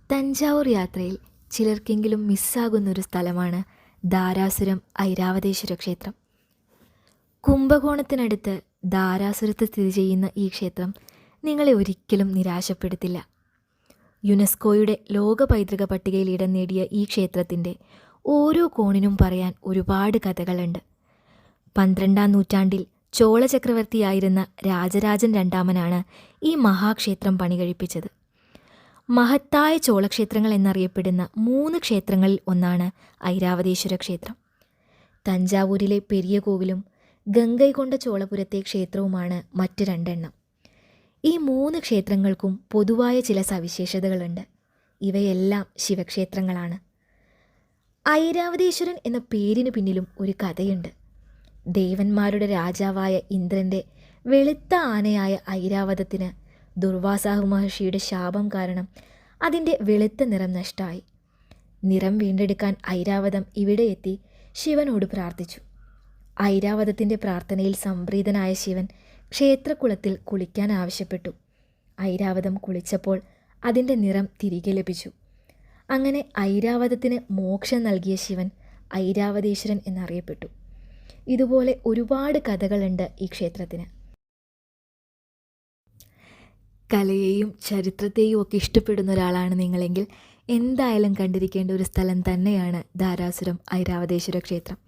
തഞ്ചാവൂർ യാത്രയിൽ ചിലർക്കെങ്കിലും മിസ്സാകുന്നൊരു സ്ഥലമാണ് ധാരാസുരം ഐരാവതേശ്വര ക്ഷേത്രം. കുംഭകോണത്തിനടുത്ത് ധാരാസുരത്ത് സ്ഥിതി ചെയ്യുന്ന ഈ ക്ഷേത്രം നിങ്ങളെ ഒരിക്കലും നിരാശപ്പെടുത്തില്ല. യുനെസ്കോയുടെ ലോക പൈതൃക പട്ടികയിൽ ഇടം നേടിയ ഈ ക്ഷേത്രത്തിൻ്റെ ഓരോ കോണിനും പറയാൻ ഒരുപാട് കഥകളുണ്ട്. 12-ാം നൂറ്റാണ്ടിൽ ചോള ചക്രവർത്തിയായിരുന്ന രാജരാജൻ രണ്ടാമനാണ് ഈ മഹാക്ഷേത്രം പണികഴിപ്പിച്ചത്. മഹത്തായ ചോളക്ഷേത്രങ്ങൾ എന്നറിയപ്പെടുന്ന 3 ക്ഷേത്രങ്ങളിൽ ഒന്നാണ് ഐരാവതേശ്വര ക്ഷേത്രം. തഞ്ചാവൂരിലെ പെരിയ കോവിലും ഗംഗൈകൊണ്ട ചോളപുരത്തെ ക്ഷേത്രവുമാണ് മറ്റ് 2 എണ്ണം. ഈ 3 ക്ഷേത്രങ്ങൾക്കും പൊതുവായ ചില സവിശേഷതകളുണ്ട്. ഇവയെല്ലാം ശിവക്ഷേത്രങ്ങളാണ്. ഐരാവതേശ്വരൻ എന്ന പേരിന് പിന്നിലും ഒരു കഥയുണ്ട്. ദേവന്മാരുടെ രാജാവായ ഇന്ദ്രൻ്റെ വെളുത്ത ആനയായ ഐരാവതത്തിന് ദുർവാസാഹു മഹർഷിയുടെ ശാപം കാരണം അതിൻ്റെ വെളുത്ത നിറം നഷ്ടമായി. നിറം വീണ്ടെടുക്കാൻ ഐരാവതം ഇവിടെ എത്തി ശിവനോട് പ്രാർത്ഥിച്ചു. ഐരാവതത്തിൻ്റെ പ്രാർത്ഥനയിൽ സംപ്രീതനായ ശിവൻ ക്ഷേത്രക്കുളത്തിൽ കുളിക്കാൻ ആവശ്യപ്പെട്ടു. ഐരാവതം കുളിച്ചപ്പോൾ അതിൻ്റെ നിറം തിരികെ ലഭിച്ചു. അങ്ങനെ ഐരാവതത്തിന് മോക്ഷം നൽകിയ ശിവൻ ഐരാവതേശ്വരൻ എന്നറിയപ്പെട്ടു. ഇതുപോലെ ഒരുപാട് കഥകളുണ്ട് ഈ ക്ഷേത്രത്തിന്. കലയെയും ചരിത്രത്തെയും ഒക്കെ ഇഷ്ടപ്പെടുന്ന ഒരാളാണ് നിങ്ങളെങ്കിൽ എന്തായാലും കണ്ടിരിക്കേണ്ട ഒരു സ്ഥലം തന്നെയാണ് ധാരാസുരം ഐരാവതേശ്വര ക്ഷേത്രം.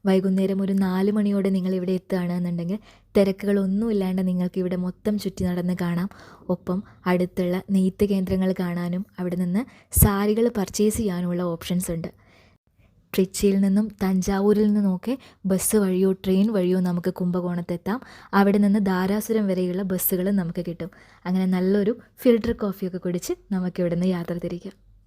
വൈകുന്നേരം ഒരു 4 മണിയോടെ നിങ്ങളിവിടെ എത്തുകയാണെന്നുണ്ടെങ്കിൽ തിരക്കുകളൊന്നുമില്ലാണ്ട് നിങ്ങൾക്ക് ഇവിടെ മൊത്തം ചുറ്റി നടന്ന് കാണാം. ഒപ്പം അടുത്തുള്ള നെയ്ത്ത് കേന്ദ്രങ്ങൾ കാണാനും അവിടെ നിന്ന് സാരികൾ പർച്ചേസ് ചെയ്യാനുമുള്ള ഓപ്ഷൻസ് ഉണ്ട്. ട്രിച്ചിയിൽ നിന്നും തഞ്ചാവൂരിൽ നിന്നുമൊക്കെ ബസ് വഴിയോ ട്രെയിൻ വഴിയോ നമുക്ക് കുംഭകോണത്തെത്താം. അവിടെ നിന്ന് ധാരാസുരം വരെയുള്ള ബസ്സുകൾ നമുക്ക് കിട്ടും. അങ്ങനെ നല്ലൊരു ഫിൽറ്റർ കോഫിയൊക്കെ കുടിച്ച് നമുക്കിവിടെ നിന്ന് യാത്ര തിരിക്കാം.